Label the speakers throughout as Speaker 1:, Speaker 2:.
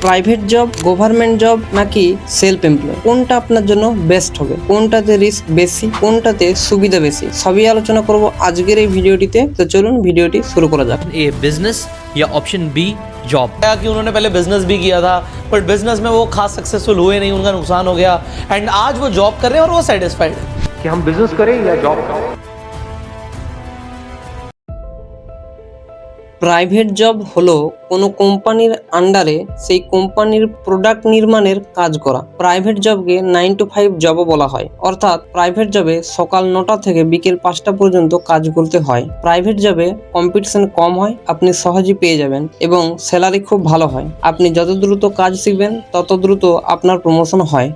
Speaker 1: Private job, government job নাকি self employ, কোনটা আপনার জন্য বেস্ট হবে, কোনটাতে রিস্ক বেশি, কোনটাতে সুবিধা বেশি, সবই আলোচনা করব আজকের এই ভিডিওটিতে। তো চলুন ভিডিওটি শুরু করা যাক।
Speaker 2: ए बिजनेस या ऑप्शन बी जॉब।
Speaker 3: कि उन्होंने पहले बिजनेस भी किया था बट बिजनेस में वो खास सक्सेसफुल हुए नहीं, उनका नुकसान हो गया एंड आज वो जॉब कर रहे हैं और वो सेटिस्फाइड है
Speaker 4: कि हम बिजनेस करें या जॉब करें।
Speaker 1: প্রাইভেট জব হলো কোনো কোম্পানির আন্ডারে সেই কোম্পানির প্রোডাক্ট নির্মাণের কাজ করা। প্রাইভেট জবকে 9 to 5 জবও বলা হয়, অর্থাৎ প্রাইভেট জবে সকাল 9টা থেকে বিকেল 5টা পর্যন্ত কাজ করতে হয়। প্রাইভেট জবে কম্পিটিশন কম হয়, আপনি সহজেই পেয়ে যাবেন এবং স্যালারি খুব ভালো হয়। আপনি যত দ্রুত কাজ শিখবেন তত দ্রুত আপনার প্রমোশন হয়।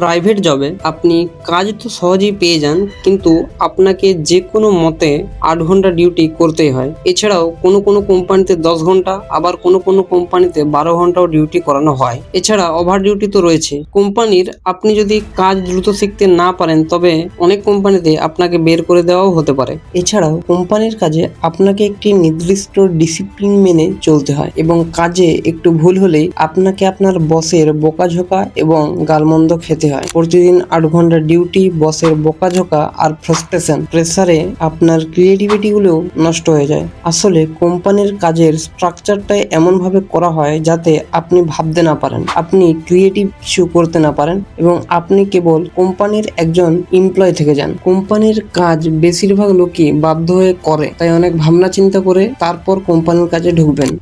Speaker 1: প্রাইভেট জবে আপনি কাজ তো সহজেই পেয়ে যান, কিন্তু আপনাকে যে কোনো মতে 8 ঘন্টা ডিউটি করতেই হয়। এছাড়াও কোনো কোনো কোম্পানিতে 10 ঘন্টা, আবার কোনো কোনো কোম্পানিতে 12 ঘন্টাও ডিউটি করানো হয়। এছাড়া ওভার ডিউটি তো রয়েছে। কোম্পানির আপনি যদি কাজ দ্রুত শিখতে না পারেন তবে অনেক কোম্পানিতে আপনাকে বের করে দেওয়াও হতে পারে। এছাড়াও কোম্পানির কাজে আপনাকে একটি নির্দিষ্ট ডিসিপ্লিন মেনে চলতে হয় এবং কাজে একটু ভুল হলেই আপনাকে আপনার বসের বকাঝকা এবং গালমন্দ খেতে হয়। প্রতিদিন 8 ঘন্টা ডিউটি, বসের বকাঝকা আর ফ্রাস্ট্রেশন, প্রেসারে আপনার ক্রিয়েটিভিটি গুলো নষ্ট হয়ে যায়। আসলে কোম্পানির কাজের স্ট্রাকচারটাই এমন ভাবে করা হয় যাতে আপনি ভাবতে না পারেন, আপনি ক্রিয়েটিভ কিছু করতে না পারেন এবং আপনি কেবল কোম্পানির একজন এমপ্লয় থেকে যান। কোম্পানির কাজ বেশিরভাগ লোকই বাধ্য হয়ে করে, তাই অনেক ভাবনা চিন্তা করে তারপর কোম্পানির কাজে ঢুকবেন।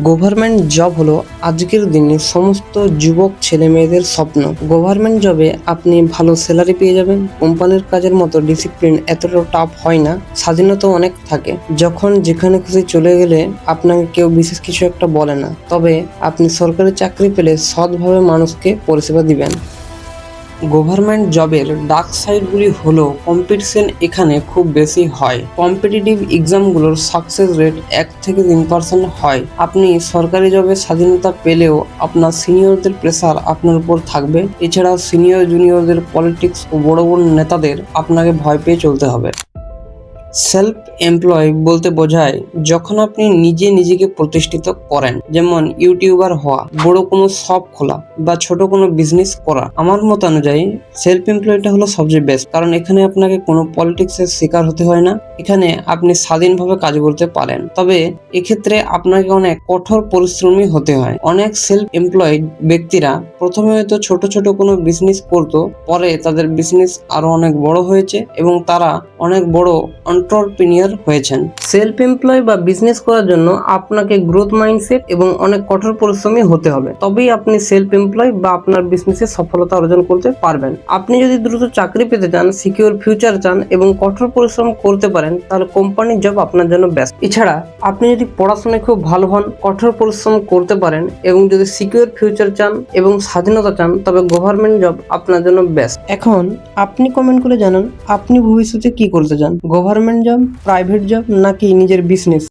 Speaker 1: গভর্নমেন্ট জব হলো আজকের দিনে সমস্ত যুবক ছেলে মেয়েদের স্বপ্ন। গভর্নমেন্ট জবে আপনি ভালো স্যালারি পেয়ে যাবেন, কোম্পানির কাজের মতো ডিসিপ্লিন এতটা টাফ হয় না, স্বাধীনতা অনেক থাকে। যখন যেখানে খুশি চলে গেলে আপনাকে কেউ বিশেষ কিছু একটা বলে না, তবে আপনি সরকারি চাকরি পেলে সৎভাবে মানুষকে পরিষেবা দিবেন। গভর্নমেন্ট জবের ডার্ক সাইডগুলি হলো কম্পিটিশন এখানে খুব বেশি হয়। কম্পিটিটিভ এক্সামগুলোর সাকসেস রেট 1 থেকে 3% হয়। আপনি সরকারি জবে স্বাধীনতা পেলেও আপনার সিনিয়রদের প্রেসার আপনার উপর থাকবে। এছাড়াও সিনিয়র জুনিয়রদের পলিটিক্স ও বড় বড় নেতাদের আপনাকে ভয় পেয়ে চলতে হবে। সেলফ এমপ্লয় বলতে বোঝায় যখন আপনি নিজে নিজেকে প্রতিষ্ঠিত করেন, যেমন ইউটিউবার হওয়া, বড় কোনো শপ খোলা বা ছোট কোনো বিজনেস করা। আমার মত অনুযায়ী সেলফ এমপ্লয়টা হলো সবচেয়ে বেস্ট, কারণ এখানে আপনাকে কোনো পলিটিক্সের শিকার হতে হয় না। এখানে আপনি স্বাধীনভাবে কাজ করতে পারেন, তবে এক্ষেত্রে আপনাকে অনেক কঠোর পরিশ্রমী হতে হয়। অনেক সেলফ এমপ্লয়েড ব্যক্তিরা প্রথমে হয়তো ছোট ছোট কোনো বিজনেস করতো, পরে তাদের বিজনেস আরো অনেক বড় হয়েছে এবং তারা অনেক বড় এন্টারপ্রেনিউর হয়েছেন। সেলফ এমপ্লয় বা বিজনেস করার জন্য আপনাকে গ্রোথ মাইন্ডসেট এবং অনেক কঠোর পরিশ্রমী হতে হবে, তবেই আপনি সেলফ এমপ্লয় বা আপনার বিজনেসে সফলতা অর্জন করতে পারবেন। আপনি যদি দ্রুত চাকরি পেতে চান, সিকিউর ফিউচার চান এবং কঠোর পরিশ্রম করতে পারেন, তাহলে কোম্পানির জব আপনার জন্য বেস্ট। এছাড়া আপনি যদি পড়াশোনায় খুব ভালো হন, কঠোর পরিশ্রম করতে পারেন এবং যদি সিকিউর ফিউচার চান এবং স্বাধীনতা চান, তবে গভর্নমেন্ট জব আপনার জন্য বেস্ট। এখন আপনি কমেন্ট করে জানান আপনি ভবিষ্যতে কি করতে চান, গভর্নমেন্ট জব, প্রাইভেট জব নাকি নিজের বিজনেস।